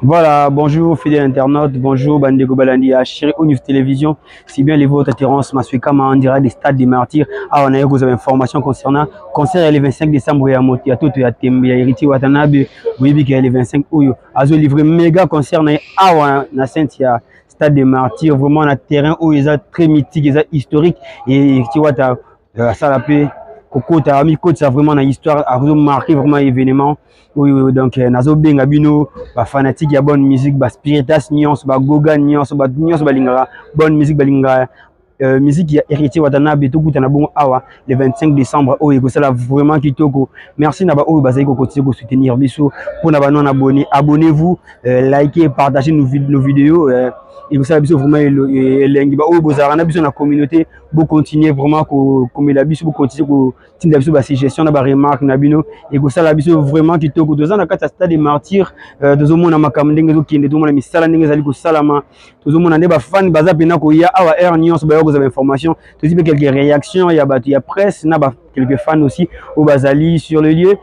Voilà, bonjour fidèles internautes, bonjour Bandego Balandi à Chéri News Télévision. Si bien les vôtres, Terence Masuekama en direct des stades des martyrs. Ah, on a eu des informations concernant concert le 25 décembre à Moti, à tout à Tembe, à Héritier Watanabe, oui, qui est le 25 Oyo. A livré méga concert na Saint-Ya, stade des martyrs, vraiment un terrain où ils sont très mythique, ils sont historique et tu vois, ça la paix. Coco, tu as mis côte, ça vraiment dans l'histoire, a marqué vraiment l'événement. Oui, oui, donc, nazo benga bino, ba fanatique ya bonne musique, ba spiritas nyons, ba goga nyons, ba nyons balingara, bonne musique balingara. Musique ya héritier Watanabe tout na bon awa le 25 décembre oh et ça là vraiment kitoko. Merci na ba oh bazali ko continuer ko soutenir biso pour na ba non abonné, abonnez-vous, likez, partagez nos vidéos et vous savez vraiment elengi ba oh bozara na biso na communauté pour continuer vraiment ko comme la biso pour continuer ko tinda biso ba suggestion na ba remarque na bino et ça là biso vraiment kitoko deux ans na kata stade des martyrs deux hommes na makambo ndenge zo kende tout mona misala ndenge zali ko salama tous hommes na ba fan baza pena ko ya awa air nyons ba vous avez information tout de quelques réactions il y a presse na ba quelques fans aussi au Bazali sur le lieu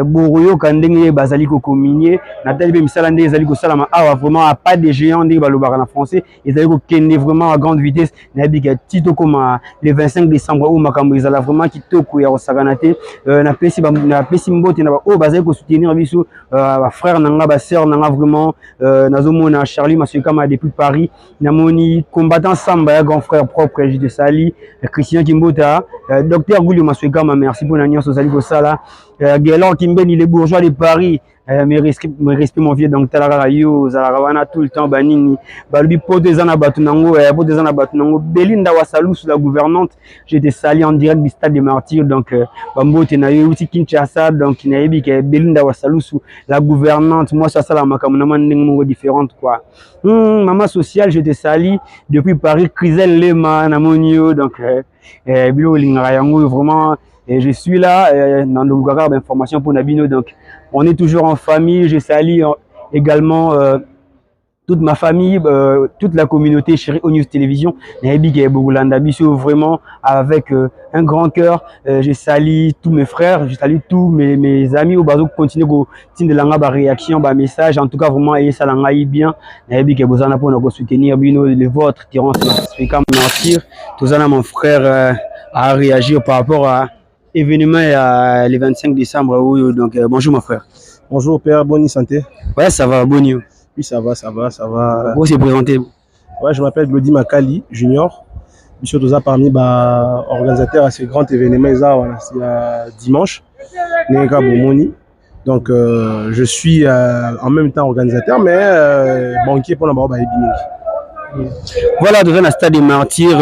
Boroyo kandenge Bazali ko communier na tali be misala ndenge zali ko salama awa vraiment a pas de géant ndenge balobara na français ils allaient ko kende vraiment à grande vitesse na bika tito comme le 25 décembre où makambo ils allaient vraiment kitoko ya osaganate na pesi mbote na ba o Bazali ko soutenir biso ba frère nanga ba sœur nanga vraiment nazomona Charlie Masuekama depuis Paris namoni combattant Samba ya grand frère propre de Sali Christian Kimbota docteur Goulio Masuekama merci pour l'agneau Sali Kosala Guélor Kimbeni les bourgeois de Paris mes respect mon vieux donc talara yo zarawana tout le temps banini balubi pote zana batunango pote zana batunango Belinda Wasalou sous la gouvernante j'étais sali en direct du stade des martyrs donc bambote na yo uti Kinshasa donc nayebi ke Belinda Wasalou sous la gouvernante moi ça la makamuna mandingo différente quoi maman sociale j'étais sali depuis Paris Crisel Lema namonio donc bilo lingara yango vraiment et je suis là dans le Gagard d'information pour Nabino donc on est toujours en famille, je salue également toute ma famille, toute la communauté Chéri News Télévision, vraiment avec un grand cœur. Je salue tous mes frères, je salue tous mes amis au bazo continuer ko tinde langa ba réaction ba message en tout cas vraiment et ça langa bien. Nayebi ke bozana pour nous soutenir bino les vôtres Terence Masuekama mentir. Tozana mon frère à réagir par rapport à événement le 25 décembre. Donc bonjour mon frère. Bonjour père, bonne santé. Ouais, ça va, bonne. Oui, ça va, ça va, ça va. Vous vous présentez? Ouais, je m'appelle Glody Makali Junior. Je suis aussi parmi les organisateurs à ce grand événement dimanche. Donc je suis en même temps organisateur, mais banquier pour la barbe. Voilà, dans un stade des martyrs.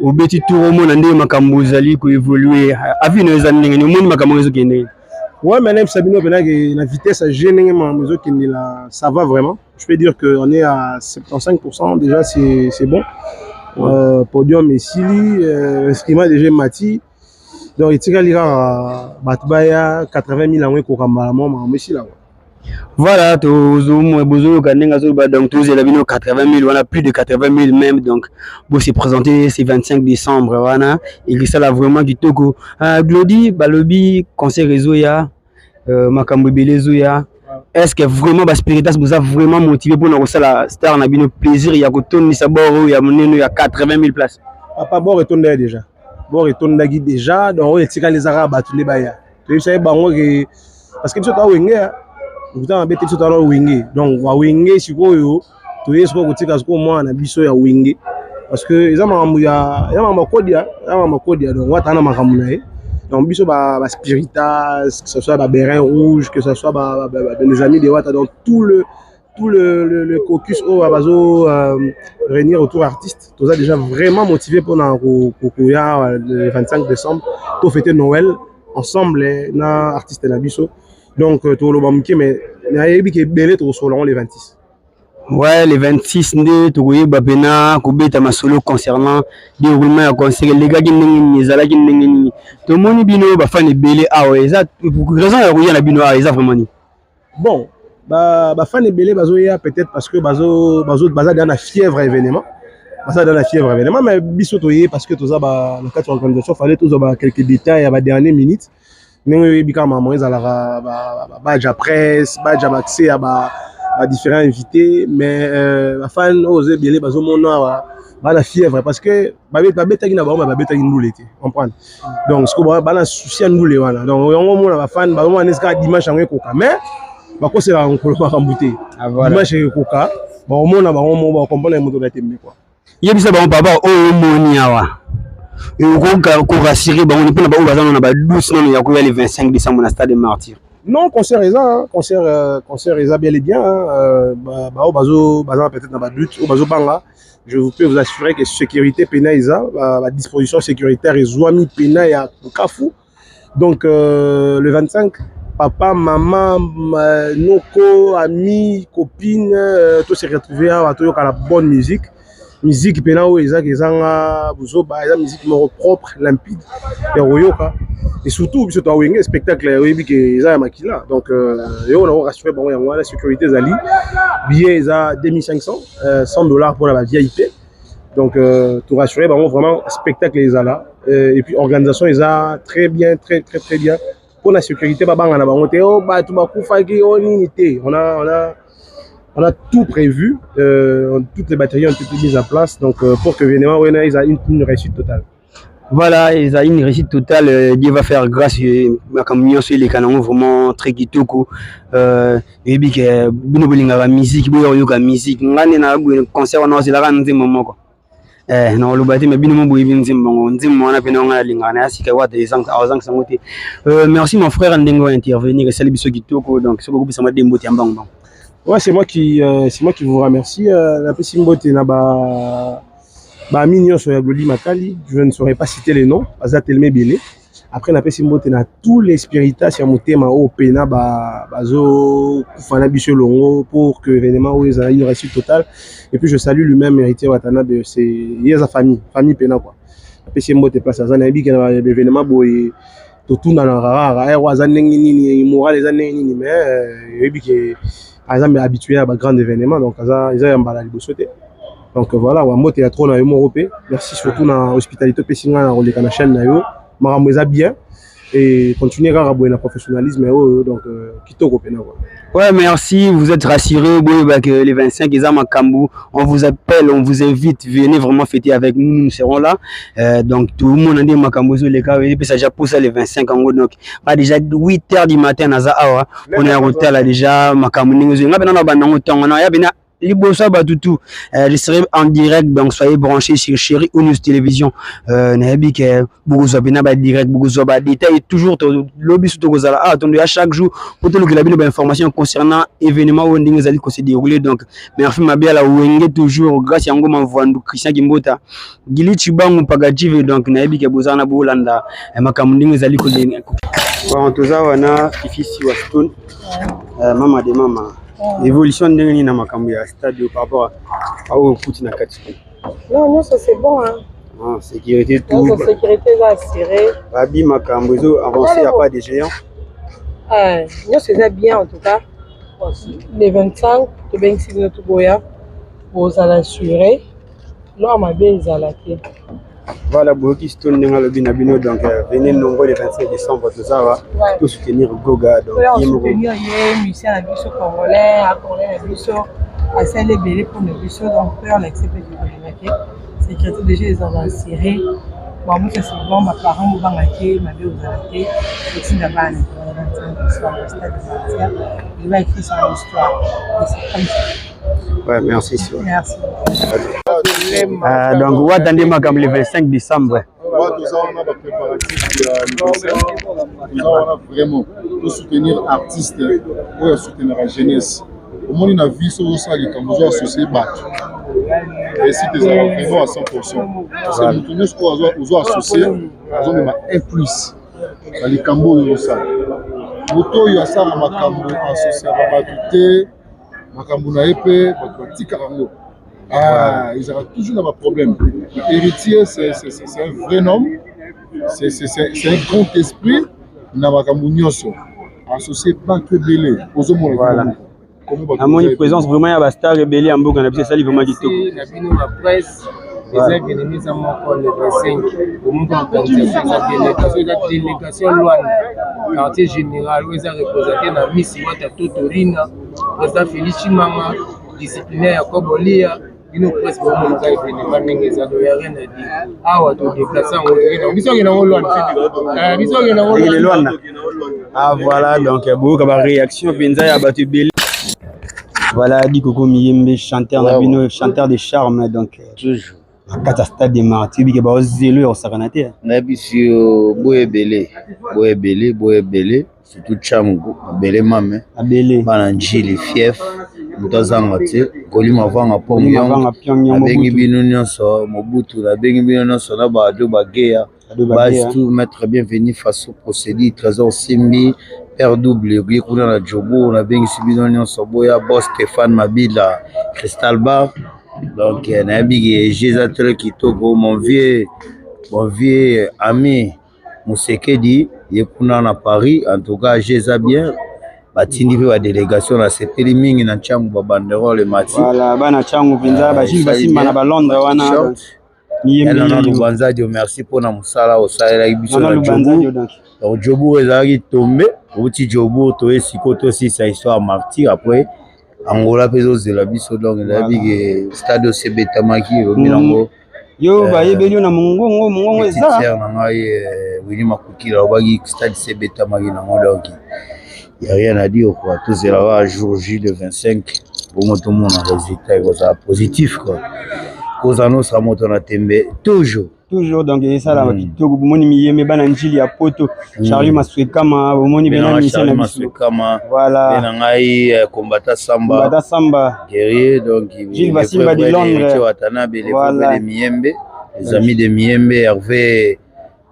Au petit tour au monde, on a makamuzali qui évolue. Avis nos amis, nous monde makamuzo qui est. Ouais, mais Sabino, la vitesse à gêner ça va vraiment. Je peux dire qu'on est à 75% déjà, c'est bon. Podium et Sili, inscriment déjà Mati. Donc il tire à Batubaya 80 000 ans pour là. Voilà, donc tous les 80 000, on a plus de 80 000 même, donc pour se présenter c'est 25 décembre, voilà, et ça là vraiment du Togo. Glody, Balobi, conseil réseau ya, Makambo Belezo ya. Est-ce que vraiment Spiritas vous a vraiment motivé pour nous la star na bino plaisir il y a que Tony Saboro il y a il y a 80 000 places. Papa Bor retourne déjà. Bor retourne déjà, donc il tire les arabes à tous les bailleurs. Tu sais parce que tu as wingé. Vous avez embêté tout à l'heure wingé. Donc wa wingé si quoi yo, tu es quoi que tu moi na biso ya wingé. Parce que ils ont ya makodia, donc wata na makamunae. Donc biso ba Spiritas, que ce soit ba Bérin Rouge, que ce soit les amis de Wata, donc tout le caucus au bazo réunir autour artistes. Tout ça déjà vraiment motivé pour le 25 décembre pour fêter Noël ensemble na artistes na biso. Donc tout le monde mais na yebi ke belé to solon les 26. Ouais, les 26 né tokoye bapena kobeta masolo concernant déroulement ya concert les gars qui ndengi ezala ki ndengi to moni bino ba fan belé awa eza pour raison ya koya na bino awa eza vraiment ni bon ba fan belé bazoya peut-être parce que baza dans la fièvre événement mais biso toye parce que toza ba na quatre organisation fallait toza ba quelques détails à ba dernière minute ndenge bika maman ezala ba badge presse badge accès à ba différents invités, mais la fan osé bien bazo mona la fièvre parce que babeta qui na ba babeta qui nous l'été comprendre. Donc ce que ba na souci à nous les voilà. Donc on mona ba fan ba mona neska dimanche en koka mais ba ko c'est la on ba kambouté. Dimanche koka ba mona ba on comprendre moto na tembe quoi. Yebisa ba papa o moni awa. Et ko rassurer ba on peut na ba bazana na ba douce non ya ko ya le 25 décembre na stade des Martyrs. Non, concert est ça, concert est bien et bien. Au bazo peut-être dans ma but, au bazo banga. Je peux vous assurer que sécurité pena isa, la disposition sécuritaire est zoami pena ya Kafu. Donc le 25, papa, maman, noko, amis, copines, tout s'est retrouvé à la bonne musique. Musique pena ou isa kezanga buzo ba isa musique moro propre, limpide et royoka. Et surtout biso to wenge spectacle oyebi ke isa ya makila. Donc yo on a rassuré bon yango la sécurité zali billet isa 2500 $100 pour la VIP. Donc tout rassuré bon vraiment spectacle isa là et puis organisation isa très bien très bien pour la sécurité ba banga na bango te o ba tu ba kufaki o unité. On a tout prévu, toutes les batteries ont été mises en place, donc pour que l'événement ait une réussite totale. Voilà, ils ont une réussite totale. Dieu va faire grâce à communion sur les canons vraiment très kitoko. Et puis que bino bolinga la musique, boyo yoka musique. Ngane na concert on a aussi la grande moment quoi. Non le bâtiment mais bino mo boyi nzimbo nzimbo na pena ngala lingana asika wa des ans awazang sangote. Merci mon frère Ndengo intervenir et salut biso kitoko donc c'est beaucoup plus sama dembo tiambang. Ouais, c'est moi qui vous remercie. La Pessimbote na ba mignon sur Glody Makali. Je ne saurais pas citer les noms. Azatelme Bélé. Après la Pessimbote na tous les spiritas sur motema au pena bazo kufana biso longo pour que l'événement où ils a une réussite totale. Et puis je salue lui-même héritier Watana de ses yeza famille pena quoi. La Pessimbote place azana bi kana événement boy tout dans la rara wazanengi nini moral les années nini mais yebi que par exemple habitué à un grand événement donc ils ont emballé le sauté donc voilà moi t'es trop dans le européen merci surtout dans l'hospitalité pessinga dans la chaîne na yo maramouza bien et continuer à avoir un professionnalisme donc kitoko pena quoi. Ouais, merci, vous êtes rassurés que les 25 ils ont Makambu, on vous appelle, on vous invite, venez vraiment fêter avec nous, nous serons là. Donc tout le monde a dit Makambu sur les cas et puis ça déjà poussé les 25 en gros donc pas déjà 8h du matin naza awa on est à l'hôtel là déjà Makambu ningo nga bena na banango tongo na ya bena Libosa Batoutou, je serai en direct, donc soyez branchés sur Chérie ou News Télévision. Nabi que Bougouza Bina ba direct, Bougouza ba détail toujours lobby sous Togozala. Attendez à chaque jour pour tout le que la bonne information concernant événements où on s'est déroulé. Donc merci ma bien la Wenge toujours grâce à Ngoma Vandu Christian Gimbota. Gili Chibangu Pagajive donc Nabi que Bozana Bolanda et Makamundingo zali ko en tout ça wana ifisi wa stone mama de mama. L'évolution de na makambo ya stade par rapport à au foot na kati. Non, ça c'est bon hein. Ah, sécurité tout. La sécurité est assurée. Babi makambo zo avancé, y a pas de géants. Non, c'est bien en tout cas. Les 25, de 26 de Touboya, vous allez assurer. Là, ma bien, ils allaient. Voilà, Boki Stone dans le Binabino, donc venez nombreux le 25 décembre, tout ça va. Pour soutenir Goga. Donc, pour soutenir les musiciens à Bisso congolais, à Congolais à Bisso, à celle des Bélé pour le Bisso, donc on accepte du Bélénaké. Sécurité déjà, ils ont assuré. Bon, moi, c'est bon, ma parent m'a bangaké, ma vie aux arrêtés, et si d'abord, le 25 décembre, le stade de Martyrs, il va écrire son histoire. Et c'est comme ça. Ouais, merci. Merci. Donc, vous attendez le 25 décembre. On a vraiment pour soutenir artistes ou soutenir la jeunesse. Au moins, on a vu ce que nous avons associé et si des vraiment à 100%. Parce que nous avons associé un plus. Les Cambo, il y a ça. Moto, il y a ça, Makambo associé à Batouté, Makambo Naepe, Batouti Karango. Ah, ils auront toujours un problème. L'héritier, c'est un vrai homme, c'est un grand esprit. Makambo Nyonso, associé pas que Bélé. Voilà. À mon présence, vraiment, il y a des stars rebelles en Bourg, c'est ça, il vraiment dit tout. La presse, les ennemis à mon le 25, au monde organisation, la délégation loin, quartier général, où ils ont représenté la Miss Wata Totorina, président Félix Chimanga, disciplinaire Jacob Olia, nous presque au monde événement ndenge za do ya rien à dire. Awa to déplacer en Olia. Biso ngena ngolwa fait. Biso ngena ngolwa. Ah voilà donc beaucoup de réaction penza ya batu belé. Voilà dit Coco Miyembe chanteur na bino chanteur de charme donc toujours. Kata stade de Martyr bi ke ba zelo au sakanate. Na biso boye belé surtout changu belé mame. Abelé. Bana njili fief. Mutazanga te kolima vanga pongyong. Abengi bino nyonso Mobutu na bengi bino nyonso na ba do bageya. Base tout maître bienvenu face au procédé Trésor Simbi Père Double Guy kuna na Jobo na bengi sibino nyonso boya boss Stéphane Mabila Crystal Bar donc na bigi Jésus Kitoko mon vieux ami Musekedi yekuna na Paris en tout cas Jésus bien batindi pe ba délégation na sepeli mingi na changu ba banderole mati voilà bana changu vinza ba Gilles Basimba na ba Londres wana non Lubanza Dio merci pour na musala osalela biso na Jobu donc Jobu ezaki tombé outi Jobu to esiko to si sa histoire martyr après Angola pezo zela biso donc la big stade Sebeta Maki rominango yo ba yebeli na mongongo eza na ngai Willy Makukila obaki stade Sebeta Maki na donc il y a rien à dire quoi tout zela jour J le 25 pour moi tout le monde un résultat positif quoi. Kozano sera moto na tembe toujours donc ça là kitoko bomoni miyeme bana njili ya poto Charlie Maswekama bomoni bena mission na Maswekama voilà bena ngai combattant Samba guerrier donc Gilles Basimba de Londres Watanabe les Miyembe les amis de Miyembe Hervé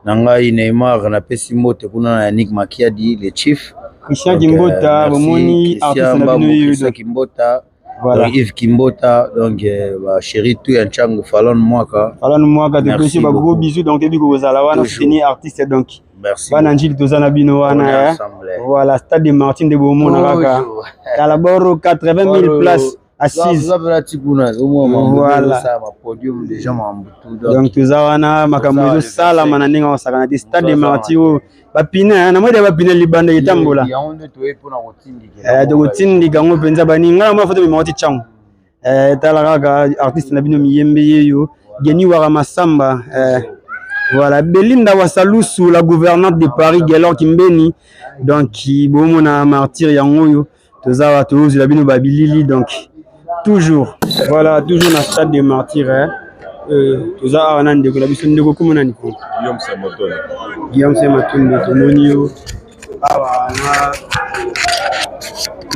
nangai Neymar na pesi moto kuna na Yannick Makiadi les chiefs Christian Kimbota bomoni artiste na bino Kimbota voilà. Yves Kimbota donc chéri tout un chango Fallon Mwaka de plus ba gros bisous donc ebi ko zala wana soutenir artiste donc merci bana njili tozana bino wana voilà stade de Martin de Beaumont na kaka Talaboro 80 000 places assises voilà podium déjà donc tozawana makambo sala manandinga wasakana di stade de Martin bapina na moja bapina libanda itambola to tindika ngo penza baninga ma foto mi changu tala kaka artiste na bino miyembe yeyo geni wara masamba voilà Belinda Wasalusu la gouvernante de Paris Gelor Kimbeni donc bomo na martyr yangoyo tozawa tozi la bino babilili donc toujours voilà toujours na stade de martyr tozawa na ndeko la biso ndeko komona ni ko Guillaume Sematunde Tomonio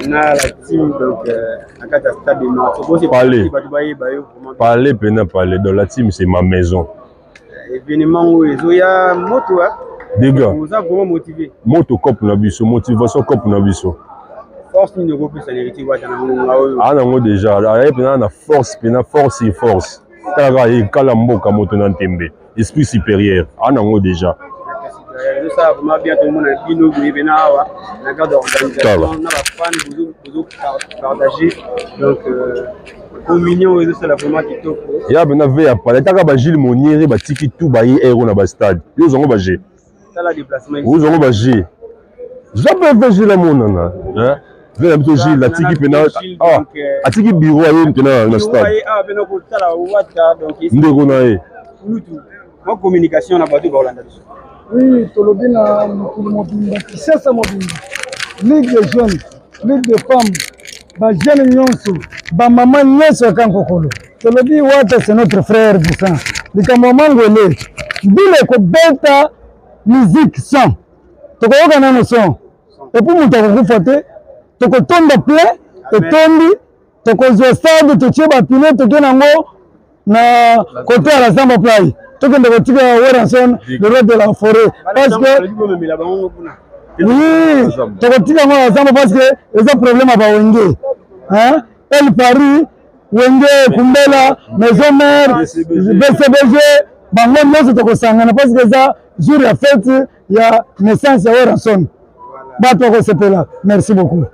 na la team donc à Kata stade de martyr parler dans la team c'est ma maison événement où Zoya moto des gars vous a comment motivé moto cop na biso motivation cop na biso force ni ko plus allergie wa tana ngo déjà na force et force kala kala mboka moto na tembe esprit supérieur ngo déjà ça vraiment bien tout le monde a bino bina wa na cadre d'organisation na ba fan vous partager donc communion et ça la vraiment kitoko ya bena ve ya pala taka ba Gilles Moniere ba tiki tout ba yi ero na ba stade yo zongo ba G ça la déplacement vous zongo ba G jamais ve Gilles monana hein ve la plutôt Gilles la tiki pena a tiki bureau ayo pena na stade pena ko tala wata donc ndeko na ye ma communication na bato ba Hollande oui tolobi na mobimba kisasa mobimba ligue de jeunes ligue de femmes ba jeunes nyonso ba maman nyonso ya kankokolo tolobi wata c'est notre frère Boussan likambo mangole bile ko beta musique son tokoyoka nano son et puis mutu akokufa te tokotonda plein etondi tokozwa stade totie bapine toke nango na côté à la Samba Play tokende kotika Weranson le roi de la forêt parce que oui tokotika ngo la Samba parce que les problèmes à Wenge hein El Paris Wenge Kumbela Maison Mère BCBG bango nyonso tokosangana parce que ça jour ya fête ya naissance ya Weranson bato kosepela merci beaucoup.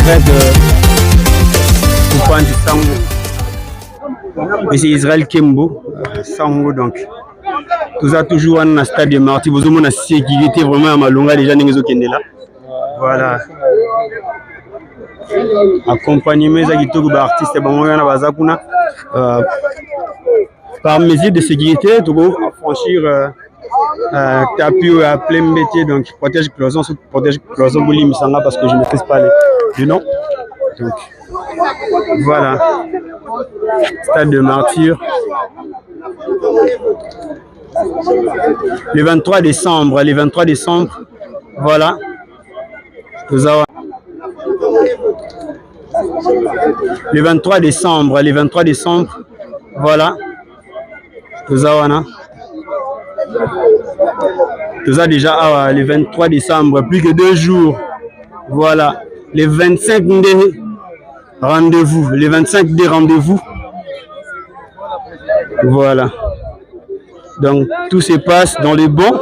arrête pour prendre du Sango. Mais c'est Israël Kembo, Sango donc. Tout ça toujours dans le stade de Marty. Vous avez une sécurité vraiment à Malonga déjà n'est là. Voilà. Accompagnement des artistes par mesure de sécurité, tu peux franchir tapis à plein métier, donc protège cloison parce que je ne maîtrise pas le nom. Donc voilà, stade de Martyr. Le 23 décembre, voilà. Le 23 décembre, voilà. Tout ça déjà le 23 décembre, plus que 2 jours. Voilà. Les 25 rendez-vous. Voilà. Donc tout se passe dans les bons.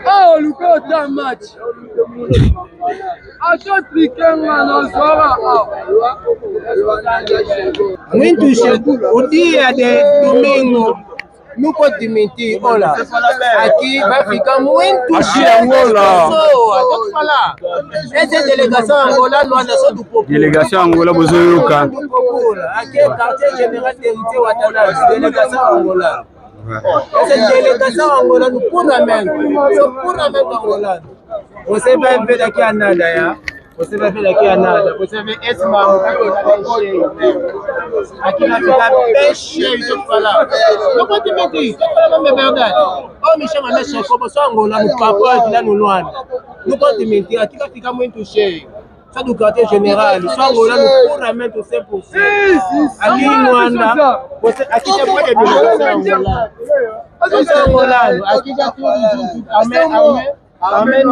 Oh, Lucas, match. Muito o dia de domingo não pode mentir, olha, aqui vai ficar muito cheio de pessoas, vou falar. Essa delegação Angola não anda só do povo. Delegação Angola Bozoyoka. Aqui é quartier general de Héritier Watanabe, delegação Angola. Essa delegação Angola no puramente angolano. Você vai ver daqui a nada, Você vai ver daqui a nada. Você vê esse marro aqui vai ficar bem cheio, deixa eu falar. Não pode mentir, estou falando a verdade. Ou me chama de chefe, como sou angolano, papo aqui lá no Luanda. Não pode mentir, aqui vai ficar muito cheio. Só do quartier general, só angolano puramente 100%. Aqui no Luanda, aqui já pode vir angolano. Aqui já tudo junto. Amém,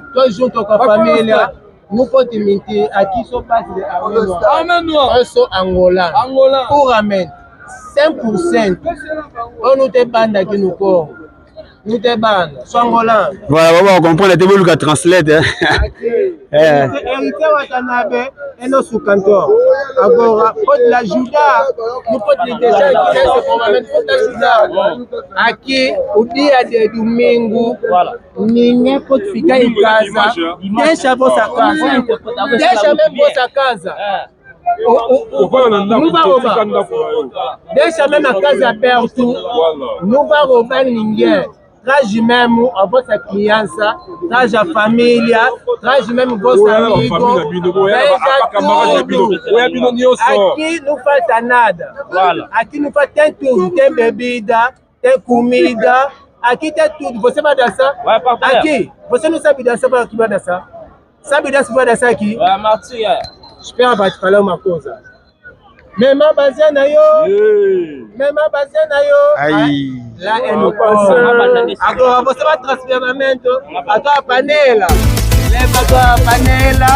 estou junto com a família. Não pode mentir, aqui só passa de Amém. Eu sou angolano. Puramente, 100%. Eu não tenho banda aqui no corpo. Não tem banda, sou angolano. Voilà, on comprend, tu veux le translate. Héritier Watanabe é nosso cantor. Agora, pode ajudar, não pode deixar que esse momento pode ajudar. Aqui, o dia de domingo, ninguém pode ficar em casa. Deixa a vossa casa. Deixa mesmo vossa casa. Não vai roubar. Deixa mesmo a casa aberta. Não vai roubar ninguém. Traz mesmo a vossa criança, traz a família, traz mesmo vossos amigos, aqui não falta nada, aqui não falta, tem tudo, tem bebida, tem comida, aqui tem tudo, você vai dançar? Aqui, você não sabe dançar, que vai dançar? Sabe dançar, vai dançar aqui? Espera para te falar uma coisa. Même bazen na yo. Lá é no agora você vai transferimento a tua panela. Leva a tua panela.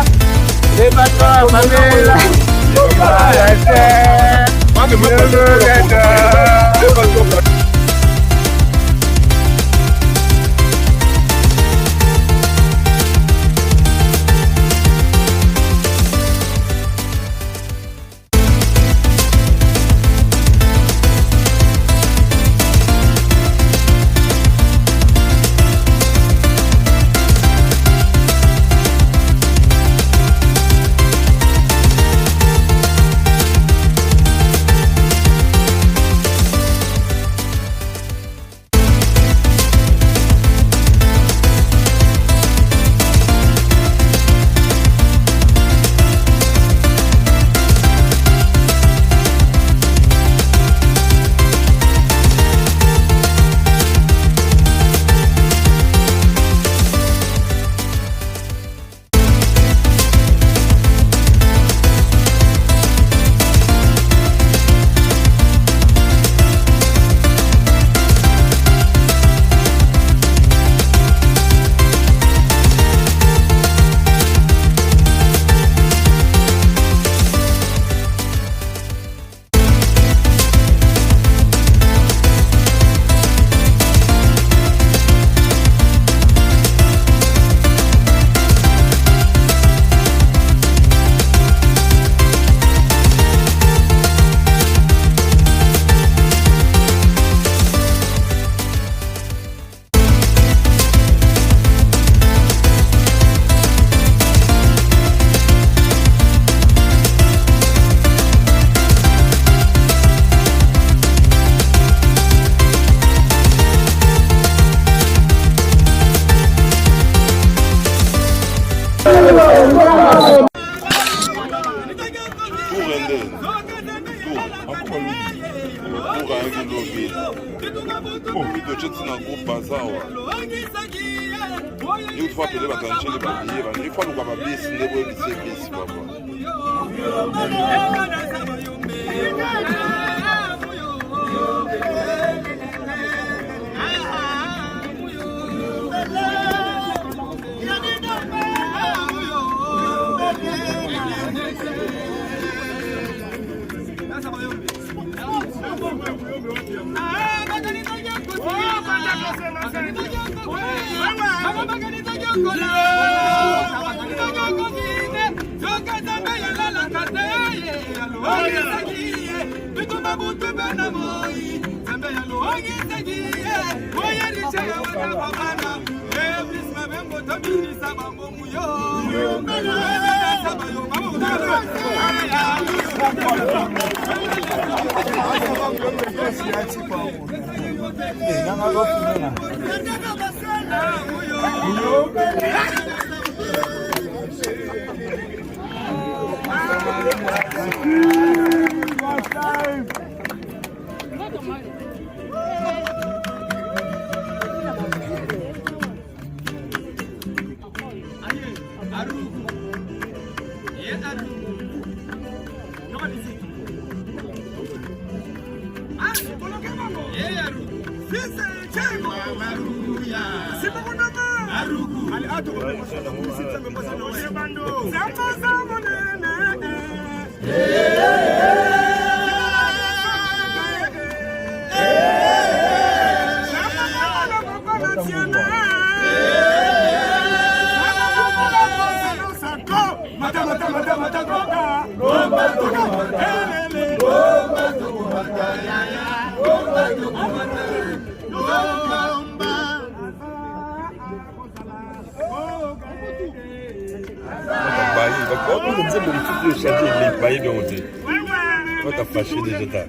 T'as fâché déjà t'as.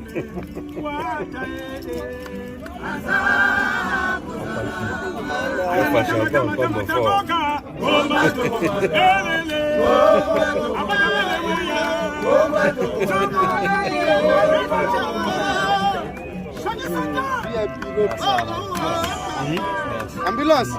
Fâché un peu fort. Ambulance.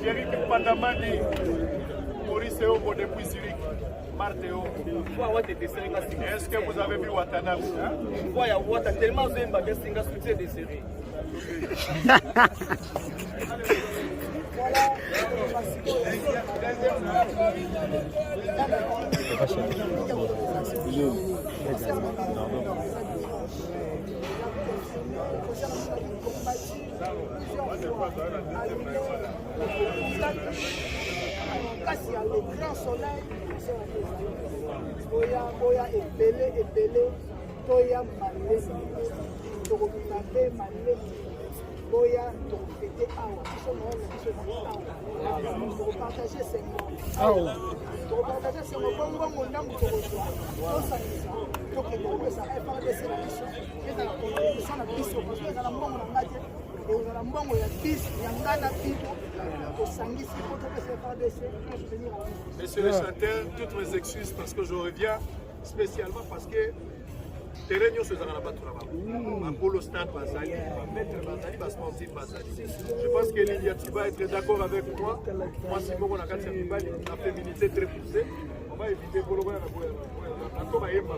Eric Pandamani, Maurice Eombo depuis Zurich, Marthéo. Est-ce que vous avez vu Watanabe? Il y a Watanabe tellement de succès de série. Kasi ya le grand soleil boya ebele toya malesi tokobima mpe malesi boya tokofete awa biso naona biso awa tokopartage sengo bongo ndambo tokozwa tosangisa tokende kopesa FRDC na biso ezala contribution na biso parce ezala mbongo na ngai te ezala mbongo ya biso ya ngai na bino tosangisi po topesa FRDC soutenir à la. Monsieur le chanteur, toutes mes excuses parce que je reviens spécialement parce que terrain nyonso ezala na bato na bango bakolo stade bazali bametre bazali basportif bazali. Je pense que Liliati va être d'accord avec moi si moko na kati ya mibali na féminité très poussée on va éviter koloboya na ko bayemba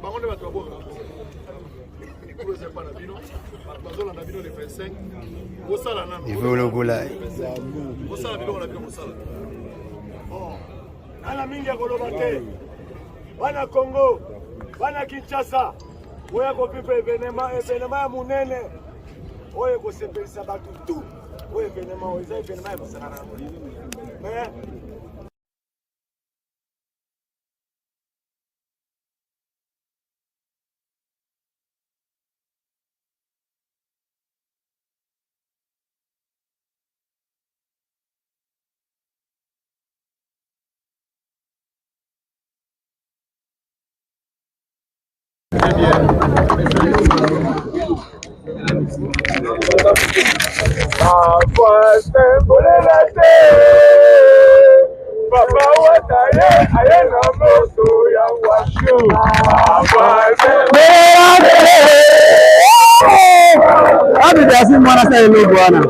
bango nde bato baboka likolo eza pa na bino bato bazolanda bino le 25 kosala nano kosala biloko na bino kosala ana mingi ya koloba te wana Congo wana Kinshasa oya kopipa evenema ya munene oyo kosepelisa bato tu oyo evenema oyo eza evenema ya kosala nango mais Papa wataye ayena moto ya washu. Abi dasi mwana sa elo bwana.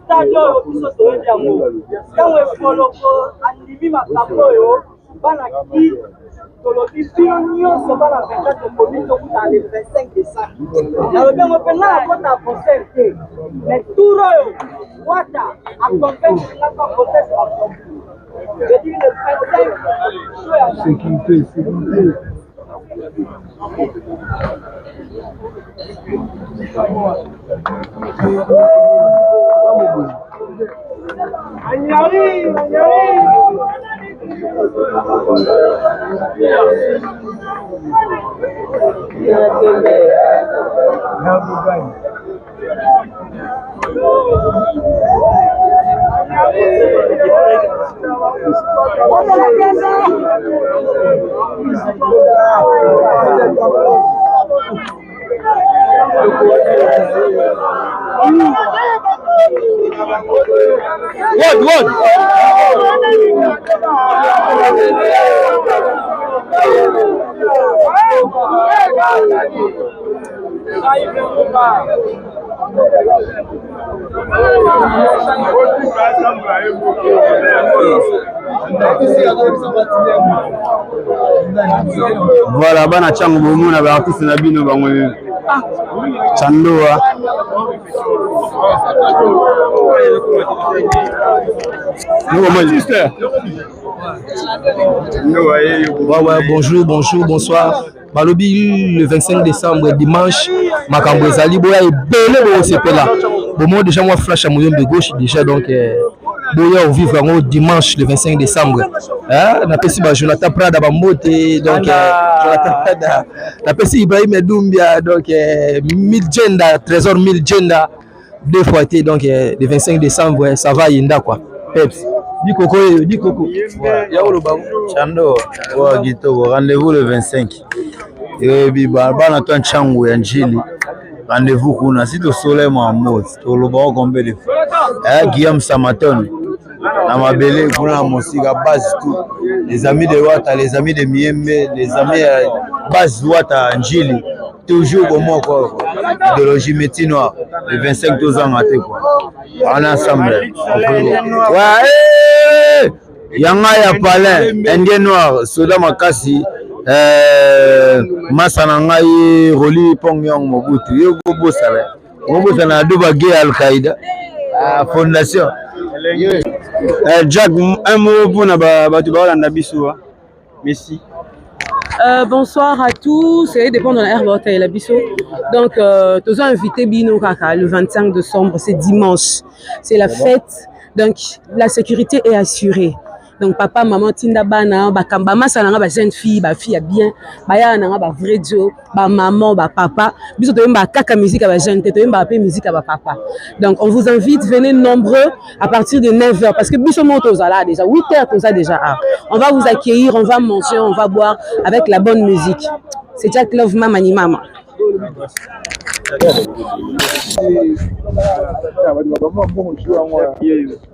Stadio biso toyebi yango ntango efoloko andimi makambo oyo bana ki tolobi bino nyonso bana 24 komi tokuta le 25 décembre nalobi yango mpenza na kota ya concert te mais tour oyo wata accompagne ngaka concert bakombi je dis le 25 show ya sécurité What? Voilà, bana changu bomu na ba artiste na bino bango Chandoa. Bonjour, bonsoir. Balobi le 25 décembre, dimanche, Makambo ezali boya ebele bo sepela. Bon moi déjà moi flash à moyen de gauche déjà donc boya vivre en dimanche le 25 décembre. Na pesi ba Jonathan Prada ba mbote donc Jonathan Prada. Na pesi Ibrahim Doumbia donc 1000 genda, trésor 1000 genda 2 fois été donc le 25 décembre ça va yinda quoi. Peps. Di Coco. Ya lo ba Chando wa gito rendez-vous le 25. Et bi bana to nchangu ya njili. Rendez-vous kuna si to soleil Mahmoud to lo ba kombe de. Guillaume Samaton. Na mabele kuna musika base tout. Les amis de Wata, les amis de Miembe, les amis base Wata Njili. Toujours comme moi quoi. Idéologie métier noir. Le 25 ans à quoi. On ensemble. Ouais. Yanga ya palais, Indien noir, Soda Makasi, Masana ngai Roli Pongyong Mobutu, yo go bosala. Mobutu na do bagé Al-Qaïda. Fondation. Jack, un mot pour Batu Baolanda Bissou. Merci. Bonsoir à tous, c'est dépend de la herbe et la bisso. Donc, tous invité Bino Kaka le 25 décembre, c'est dimanche, c'est la fête. Donc, la sécurité est assurée. Donc, papa, maman, Tinda Bana, Bakamba, Salanga, ba jeune fille, ba fille bien, Baya Nanga, ba vrai Joe, ba maman, ba papa. Biso to yemba kaka musique à ba jeune, to yemba pe musique à ba papa. Donc, on vous invite, venez nombreux à partir de 9h parce que biso monto là déjà 8h tout ça déjà. On va vous accueillir, on va manger, on va boire avec la bonne musique. C'est Jack Love Mamani Mama.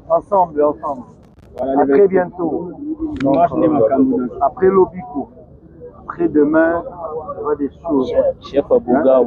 Ensemble. À très bientôt. Donc, après l'Obico, après demain, il y aura des choses. Chef Abouga,